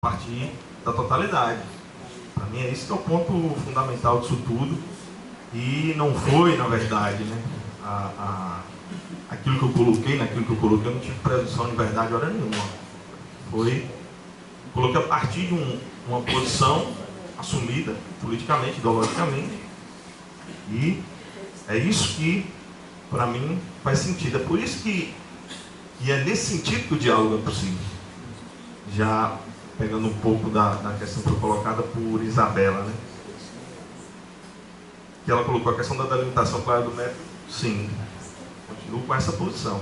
partir da totalidade. Para mim, esse que é o ponto fundamental disso tudo. E não foi, na verdade, né, aquilo que eu coloquei, naquilo que eu coloquei, eu não tive presunção de verdade hora nenhuma. Coloquei a partir de uma posição assumida politicamente, ideologicamente, e é isso que, para mim, faz sentido. É por isso que é nesse sentido que o diálogo é possível. Já pegando um pouco da questão que foi colocada por Isabela, né? Que ela colocou a questão da delimitação clara do método, sim, continuo com essa posição.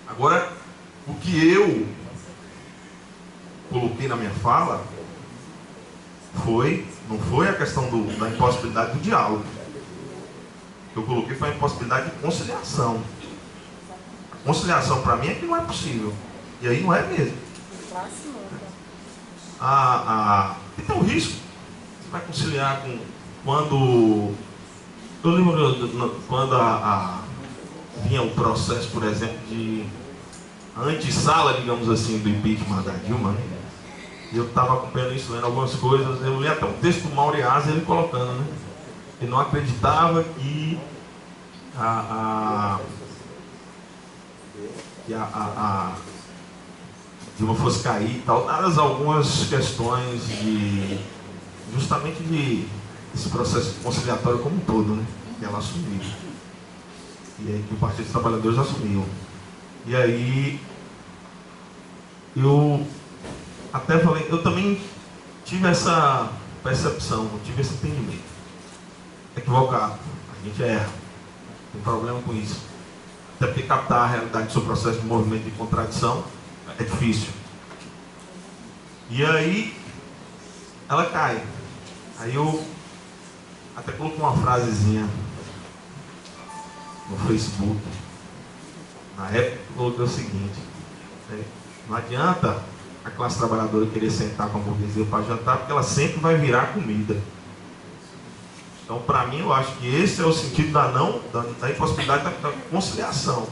Agora, o que eu coloquei na minha fala não foi a questão da impossibilidade do diálogo. O que eu coloquei foi a impossibilidade de conciliação. A conciliação, para mim, é que não é possível. E aí não é mesmo. Tem um risco. Você vai conciliar com... Quando eu lembro quando vinha o processo, por exemplo, de antessala, digamos assim, do impeachment da Dilma, né? E eu estava acompanhando isso, lendo algumas coisas. Eu li até um texto do Mauriás, ele colocando, né? Ele não acreditava que a Dilma fosse cair e tal, dadas algumas questões justamente esse processo conciliatório como um todo, né? Que ela assumiu. E aí que o Partido dos Trabalhadores assumiu. E aí eu até falei, eu também tive essa percepção, tive esse entendimento. Equivocado. A gente erra. Tem problema com isso. Até porque captar a realidade do seu processo de movimento de contradição é difícil. E aí ela cai. Aí eu até coloquei uma frasezinha no Facebook. Na época eu coloquei o seguinte: não adianta a classe trabalhadora querer sentar com a burguesia para jantar, porque ela sempre vai virar comida. Então, para mim, eu acho que esse é o sentido da impossibilidade da conciliação.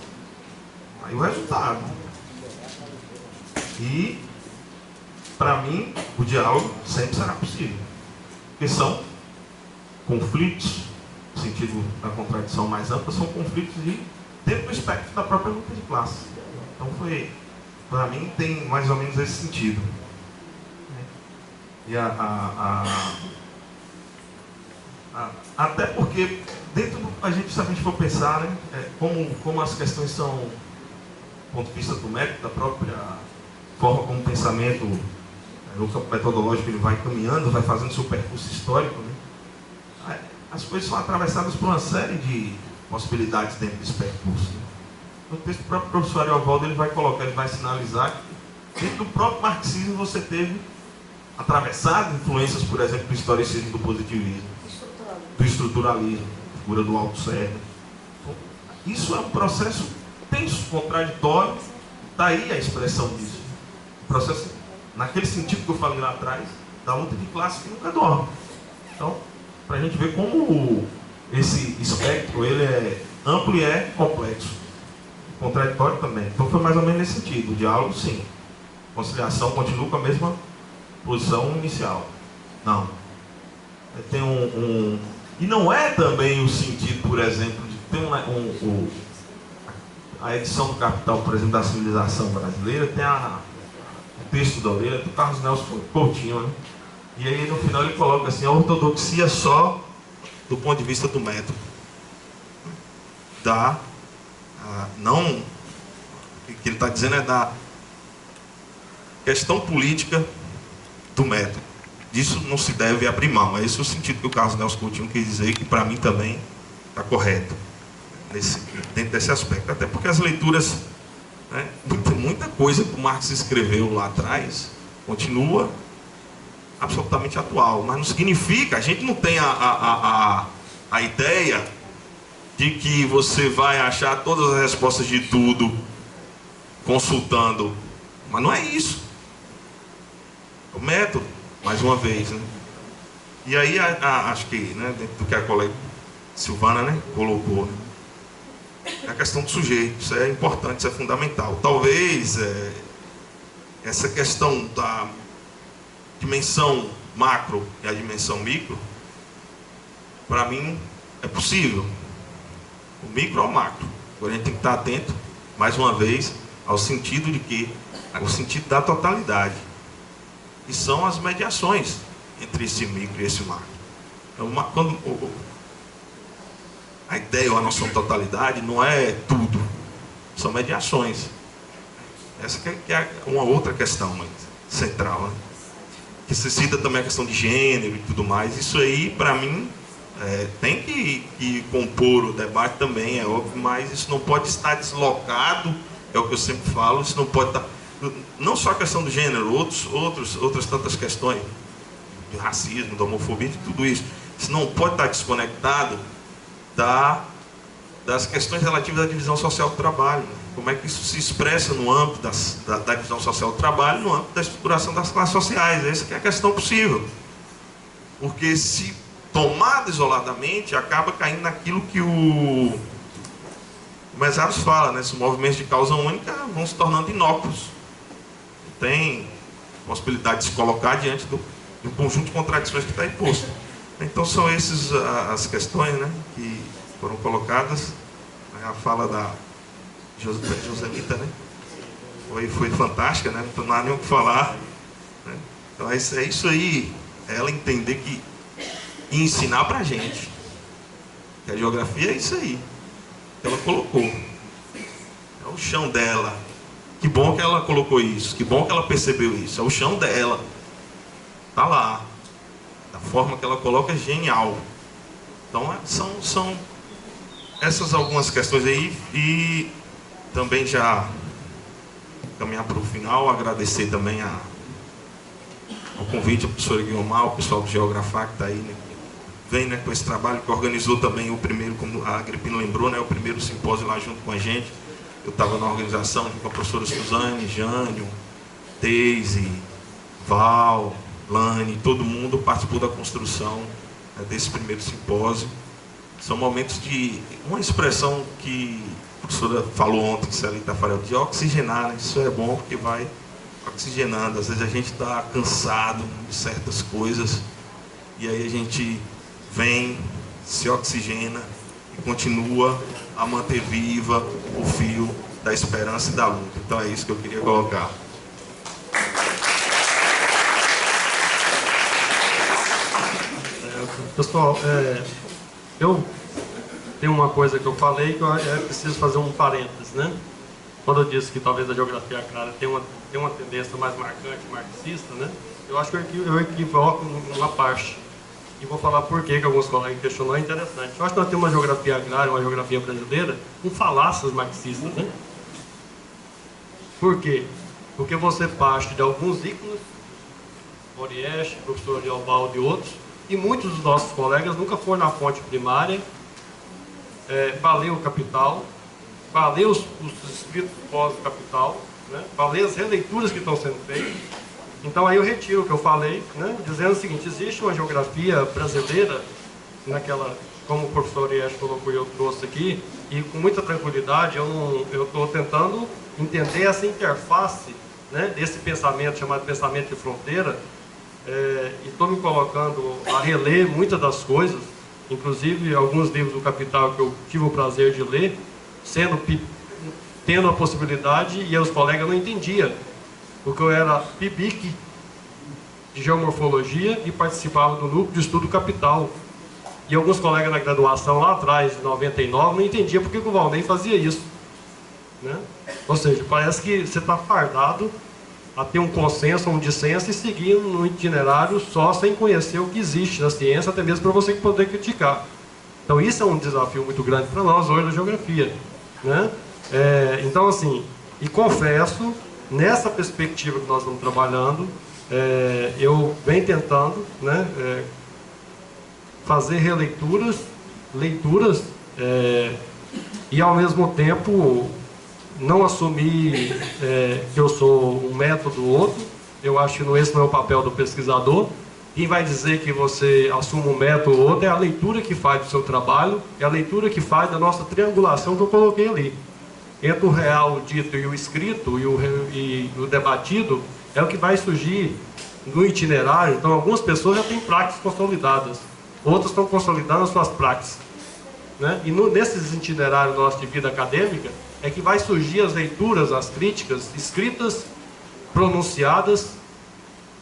Aí o resultado. E, para mim, o diálogo sempre será possível. Porque são conflitos, no sentido da contradição mais ampla, são conflitos dentro do espectro da própria luta de classe. Então, para mim, tem mais ou menos esse sentido. E até porque, a gente, se a gente for pensar, né, como as questões são, do ponto de vista do método, da própria forma como o pensamento, no campo metodológico, ele vai caminhando, vai fazendo seu percurso histórico, né, as coisas são atravessadas por uma série de possibilidades dentro desse percurso. Né. No texto do próprio professor Ariovaldo, ele vai sinalizar que dentro do próprio marxismo você teve atravessado influências, por exemplo, do historicismo, do positivismo, do estruturalismo, a figura do Althusser. Isso é um processo tenso, contraditório, daí a expressão disso. O processo, naquele sentido que eu falei lá atrás, da luta de classe que nunca dorme. Então, para a gente ver como esse espectro ele é amplo e é complexo. Contraditório também. Então foi mais ou menos nesse sentido. O diálogo, sim. Conciliação continua com a mesma posição inicial. Não. Tem e não é também o sentido, por exemplo, de ter a edição do Capital, por exemplo, da civilização brasileira, tem o texto da orelha do Carlos Nelson Coutinho, né? E aí no final ele coloca assim: a ortodoxia só do ponto de vista do método. Não, o que ele está dizendo é da questão política do método. Disso não se deve abrir mão. É esse o sentido que o Carlos Nelson Coutinho quis dizer, que para mim também está correto dentro desse aspecto. Até porque as leituras, né, muita coisa que o Marx escreveu lá atrás continua absolutamente atual, mas não significa, a gente não tem a ideia de que você vai achar todas as respostas de tudo consultando, mas não é isso. O método, mais uma vez, né? E aí acho que, né, dentro do que a colega Silvana, né, colocou, né, a questão do sujeito, isso é importante, isso é fundamental. Talvez essa questão dimensão macro e a dimensão micro, para mim é possível. O micro ao macro. Agora a gente tem que estar atento, mais uma vez, ao sentido de que, ao sentido da totalidade. E são as mediações entre esse micro e esse macro. Então, quando a ideia ou a noção de totalidade não é tudo, são mediações. Essa que é uma outra questão central, né? Que se cita também a questão de gênero e tudo mais. Isso aí, para mim, tem que compor o debate também, é óbvio, mas isso não pode estar deslocado, é o que eu sempre falo, isso não pode estar... Não só a questão do gênero, outras tantas questões, de racismo, da homofobia, de tudo isso. Isso não pode estar desconectado das questões relativas à divisão social do trabalho. Né? Como é que isso se expressa no âmbito da divisão social do trabalho, no âmbito da estruturação das classes sociais. Essa que é a questão possível. Porque se tomado isoladamente, acaba caindo naquilo que o Mesaros fala, né? Esses movimentos de causa única vão se tornando inócuos. Não tem possibilidade de se colocar diante do conjunto de contradições que está imposto. Então são essas as questões, né, que foram colocadas. A fala da Joselita, né, foi fantástica, né? Não há nem o que falar, né? Então é isso aí, ela entender e ensinar para a gente que a geografia é isso aí que ela colocou, é o chão dela. Que bom que ela colocou isso, que bom que ela percebeu isso, é o chão dela, tá lá. A forma que ela coloca é genial. Então são essas algumas questões aí. E também já caminhar para o final, agradecer também ao convite ao professor Guilmar, ao pessoal do Geografar que está aí, né, vem, né, com esse trabalho, que organizou também o primeiro, como a Agripina lembrou, né, o primeiro simpósio lá junto com a gente. Eu estava na organização junto com a professora Suzane, Jânio, Deise, Val, Lani, todo mundo participou da construção, né, desse primeiro simpósio. São momentos de uma expressão que a professora falou ontem, Celi Tafarel, de oxigenar, né? Isso é bom porque vai oxigenando. Às vezes a gente está cansado de certas coisas e aí a gente vem, se oxigena e continua a manter viva o fio da esperança e da luta. Então é isso que eu queria colocar. Pessoal, eu tenho uma coisa que eu falei que eu preciso fazer um parênteses, né? Quando eu disse que talvez a geografia agrária tem uma tendência mais marcante, marxista, né? Eu acho que eu equivoco numa parte. E vou falar por que alguns colegas questionou, é interessante. Eu acho que nós temos uma geografia agrária, uma geografia brasileira, com falácias marxistas, né? Por quê? Porque você parte de alguns ícones, Orieste, professor Leobaldo e outros, e muitos dos nossos colegas nunca foram na fonte primária, valer o Capital, valer os escritos pós-Capital, né? Valer as releituras que estão sendo feitas. Então aí eu retiro o que eu falei, né? Dizendo o seguinte: existe uma geografia brasileira, como o professor Orieste colocou e eu trouxe aqui, e com muita tranquilidade eu estou tentando entender essa interface, né, desse pensamento chamado pensamento de fronteira, e estou me colocando a reler muitas das coisas, inclusive alguns livros do Capital que eu tive o prazer de ler, tendo a possibilidade, e os colegas não entendiam, porque eu era PIBIC de Geomorfologia e participava do núcleo de estudo Capital. E alguns colegas na graduação lá atrás, em 99, não entendiam porque o Valnei fazia isso, né? Ou seja, parece que você está fardado a ter um consenso, um dissenso e seguir no itinerário só sem conhecer o que existe na ciência, até mesmo para você poder criticar. Então isso é um desafio muito grande para nós hoje da geografia, né? Então assim, e confesso, nessa perspectiva que nós estamos trabalhando, eu venho tentando, né, fazer leituras, e ao mesmo tempo não assumir que eu sou um método ou outro. Eu acho que esse não é o papel do pesquisador. Quem vai dizer que você assume um método ou outro é a leitura que faz do seu trabalho, é a leitura que faz da nossa triangulação que eu coloquei ali. Entre o real, o dito e o escrito e o debatido, é o que vai surgir no itinerário. Então, algumas pessoas já têm praxis consolidadas, outras estão consolidando as suas praxis, né? E nesses itinerários nossos de vida acadêmica é que vai surgir as leituras, as críticas escritas, pronunciadas,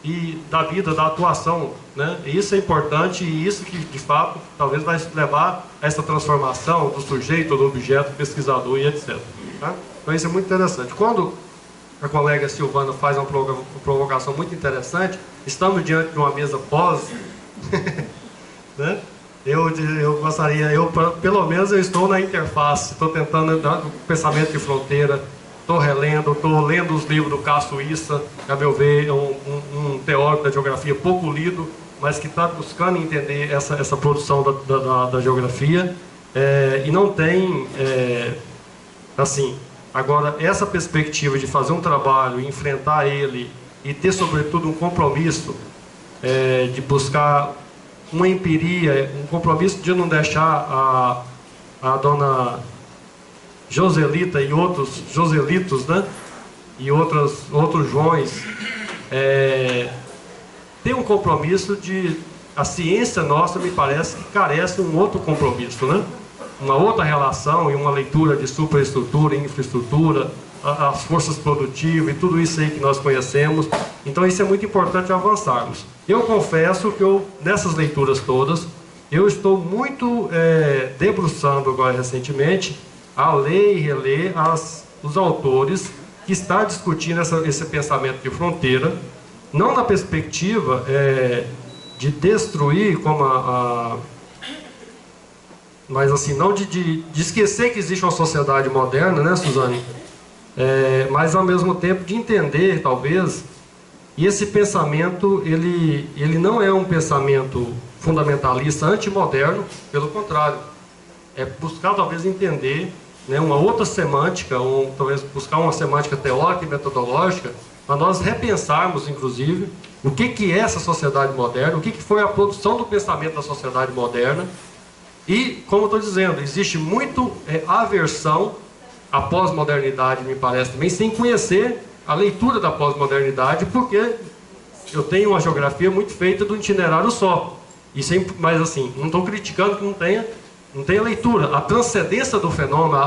e da vida, da atuação, né? E isso é importante, e isso que de fato talvez vai levar a essa transformação do sujeito, do objeto, pesquisador e etc. Tá? Então isso é muito interessante. Quando a colega Silvana faz uma provocação muito interessante, estamos diante de uma mesa pós, né? Eu gostaria, pelo menos eu estou na interface, estou tentando dar o pensamento de fronteira. Estou relendo, estou lendo os livros do Cássio Issa, que a meu ver é um teórico da geografia pouco lido, mas que está buscando entender essa produção da geografia, e não tem, assim, agora essa perspectiva de fazer um trabalho, enfrentar ele e ter sobretudo um compromisso de buscar uma empiria, um compromisso de não deixar a dona Joselita e outros Joselitos, né? E outros Joões, tem um compromisso de... A ciência nossa, me parece, que carece um outro compromisso, né? Uma outra relação e uma leitura de superestrutura, infraestrutura, as forças produtivas e tudo isso aí que nós conhecemos. Então isso é muito importante avançarmos. Eu confesso que nessas leituras todas, eu estou muito debruçando agora recentemente a ler e reler os autores que estão discutindo esse pensamento de fronteira, não na perspectiva de destruir, mas assim, não de esquecer que existe uma sociedade moderna, né, Suzane? Mas ao mesmo tempo de entender, talvez, e esse pensamento, ele não é um pensamento fundamentalista, antimoderno, pelo contrário, é buscar talvez entender, né, uma outra semântica, talvez buscar uma semântica teórica e metodológica, para nós repensarmos, inclusive, o que é essa sociedade moderna, o que foi a produção do pensamento da sociedade moderna. E, como eu estou dizendo, existe muito aversão à pós-modernidade, me parece também, sem conhecer a leitura da pós-modernidade, porque eu tenho uma geografia muito feita do itinerário só. Mas assim, não estou criticando que não tenha leitura. A transcendência do fenômeno,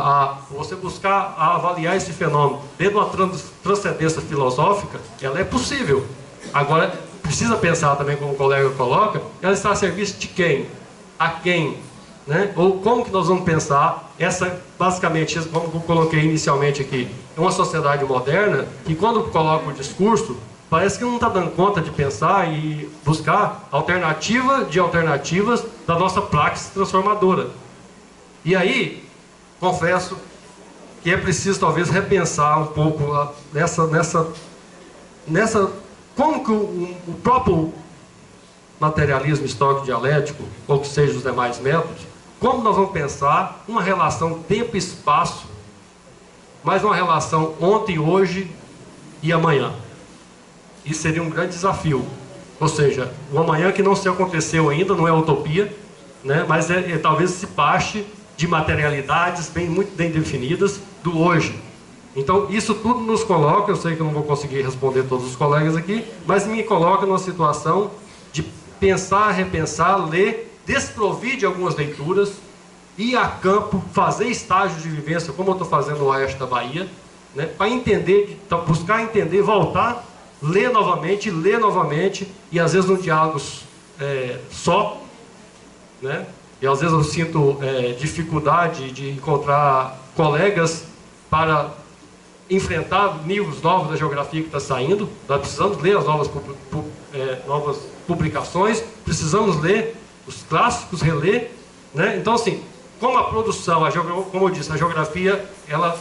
você buscar avaliar esse fenômeno dentro de uma transcendência filosófica, ela é possível. Agora, precisa pensar também, como o colega coloca, ela está a serviço de quem? A quem? Né? Ou como que nós vamos pensar basicamente, como eu coloquei inicialmente aqui, é uma sociedade moderna que quando coloca o discurso, parece que não está dando conta de pensar e buscar alternativa de alternativas da nossa praxis transformadora. E aí, confesso que é preciso talvez repensar um pouco como que o próprio materialismo histórico dialético, ou que seja os demais métodos, como nós vamos pensar uma relação tempo e espaço, mas uma relação ontem, hoje e amanhã. Isso seria um grande desafio. Ou seja, o amanhã que não se aconteceu ainda, não é utopia, né? Mas talvez se parte de materialidades muito bem definidas do hoje. Então, isso tudo nos coloca, eu sei que eu não vou conseguir responder todos os colegas aqui, mas me coloca numa situação de pensar, repensar, ler, desprovir de algumas leituras, ir a campo, fazer estágios de vivência, como eu estou fazendo no oeste da Bahia, né? Para entender, buscar entender, voltar, ler novamente, e às vezes no diálogos só, né? E às vezes eu sinto dificuldade de encontrar colegas para enfrentar níveis novos da geografia que está saindo. Nós precisamos ler as novas publicações, precisamos ler os clássicos, reler, né? Então assim, como a produção, como eu disse, a geografia, ela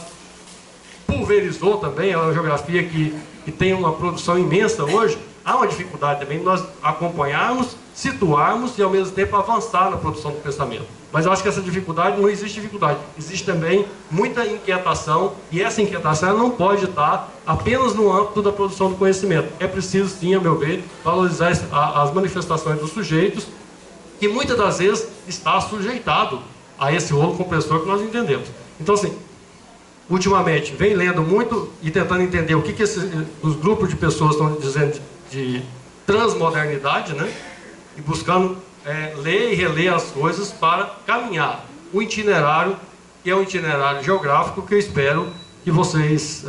pulverizou também, ela é uma geografia que tem uma produção imensa hoje. Há uma dificuldade também de nós acompanharmos, situarmos e ao mesmo tempo avançar na produção do pensamento. Mas eu acho que essa dificuldade, não existe dificuldade, existe também muita inquietação, e essa inquietação ela não pode estar apenas no âmbito da produção do conhecimento. É preciso sim, a meu ver, valorizar as manifestações dos sujeitos, que muitas das vezes está sujeitado a esse rolo compressor que nós entendemos. Então assim, ultimamente, vem lendo muito e tentando entender o que os grupos de pessoas estão dizendo transmodernidade, né? E buscando ler e reler as coisas para caminhar o itinerário, que é um itinerário geográfico que eu espero que vocês,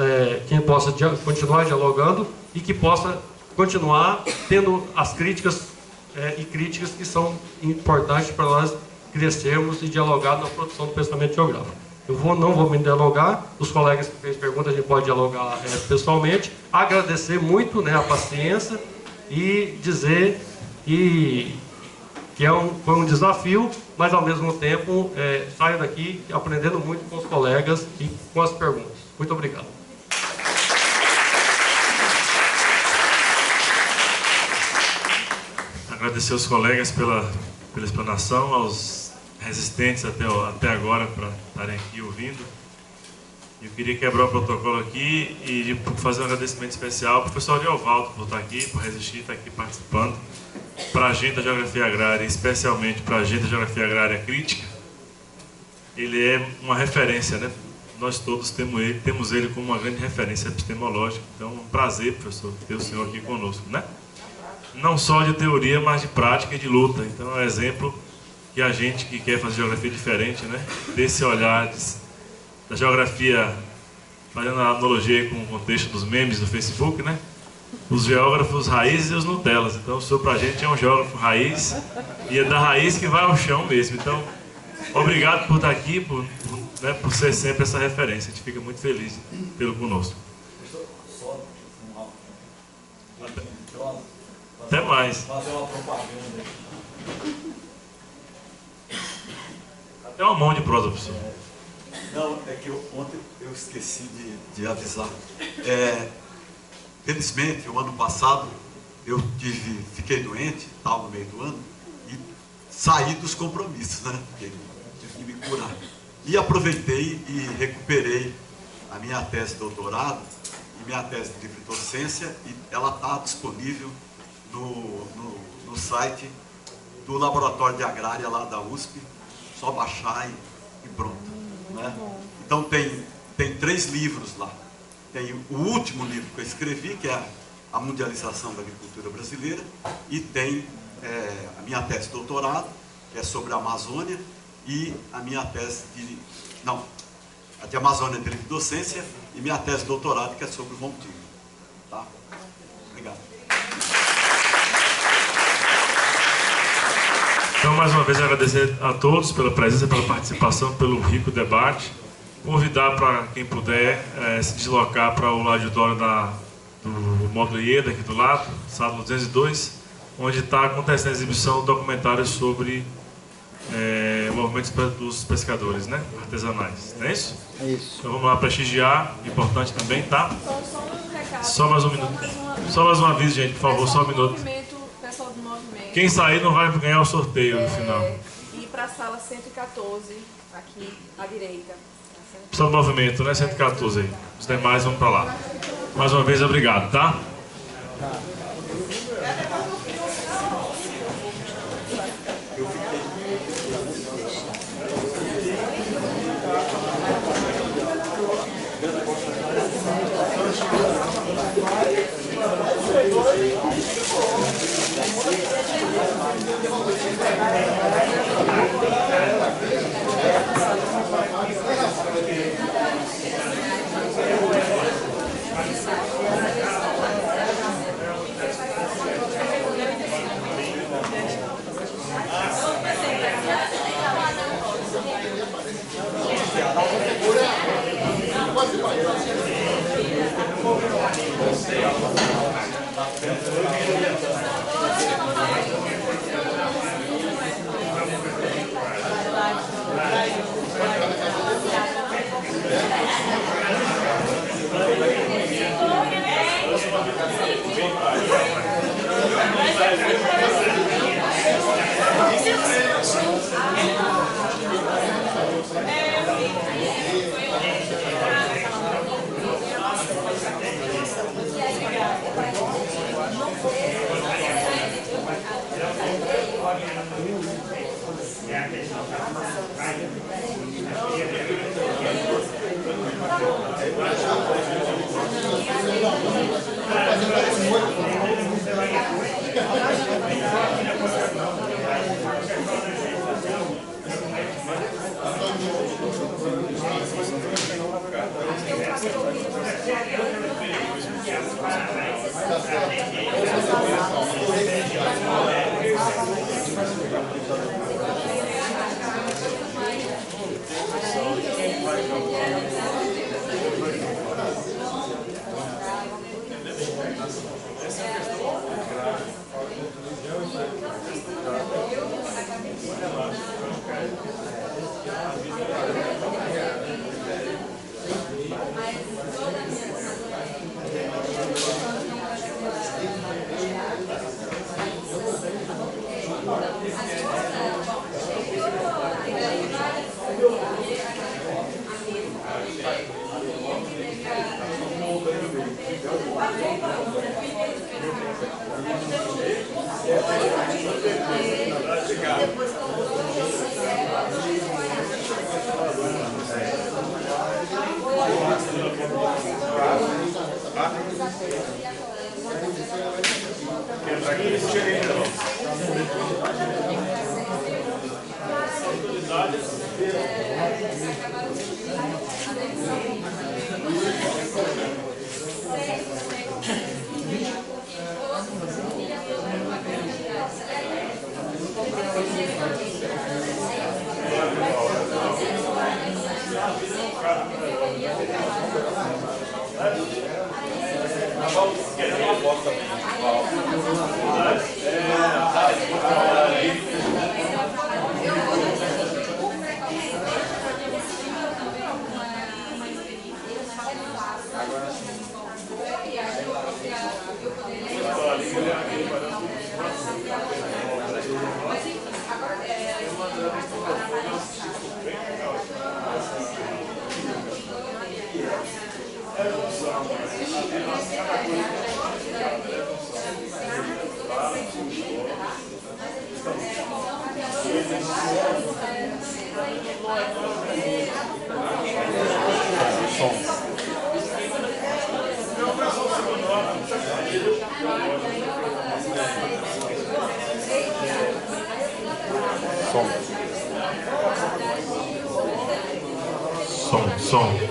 quem possa continuar dialogando e que possa continuar tendo as críticas e críticas que são importantes para nós crescermos e dialogar na produção do pensamento geográfico. Eu não vou me dialogar, os colegas que fez perguntas a gente pode dialogar pessoalmente, agradecer muito, né, a paciência e dizer que foi um desafio, mas ao mesmo tempo saio daqui aprendendo muito com os colegas e com as perguntas. Muito obrigado. Agradecer aos colegas pela explanação, aos resistentes até agora para estarem aqui ouvindo. Eu queria quebrar o protocolo aqui e fazer um agradecimento especial ao professor Ariovaldo por estar aqui, por resistir, estar aqui participando. Para a gente da Geografia Agrária, especialmente para a gente da Geografia Agrária Crítica, ele é uma referência, né? Nós todos temos ele como uma grande referência epistemológica. Então, é um prazer, professor, ter o senhor aqui conosco, né? Não só de teoria, mas de prática e de luta. Então, é um exemplo que a gente que quer fazer geografia diferente, né? Desse olhar da geografia, fazendo a analogia com o contexto dos memes do Facebook, né? Os geógrafos raízes e os Nutellas. Então, o senhor, para a gente, é um geógrafo raiz e é da raiz que vai ao chão mesmo. Então, obrigado por estar aqui, por ser sempre essa referência. A gente fica muito feliz pelo conosco. Até mais. Fazer uma propaganda. Até uma mão de prosa, professor. Não, é que ontem eu esqueci de avisar. Felizmente, o ano passado, eu fiquei doente, tal, no meio do ano, e saí dos compromissos, né? Porque tive que me curar. E aproveitei e recuperei a minha tese de doutorado e minha tese de livre docência, e ela está disponível no site do Laboratório de Agrária lá da USP, só baixar e pronto, né? Então tem 3 livros lá. Tem o último livro que eu escrevi, que é A Mundialização da Agricultura Brasileira, e tem a minha tese de doutorado, que é sobre a Amazônia, e a minha tese a de Amazônia de livre docência, e minha tese de doutorado, que é sobre o Montinho. Tá? Obrigado. Então, mais uma vez, agradecer a todos pela presença, pela participação, pelo rico debate. Convidar para quem puder se deslocar para o auditório do módulo IEDA, aqui do lado, sala 202, onde está acontecendo a exibição do documentário sobre o movimento dos pescadores, né? Artesanais, não é isso? É isso. Então vamos lá prestigiar, importante também, tá? Só mais um minuto. Só mais um aviso, gente, por favor, só um minuto. Pessoal do movimento. Quem sair não vai ganhar o sorteio no final. Ir para a sala 114, aqui à direita. Pessoal do movimento, né? 114 aí. Os demais vão para lá. Mais uma vez, obrigado, tá? Som.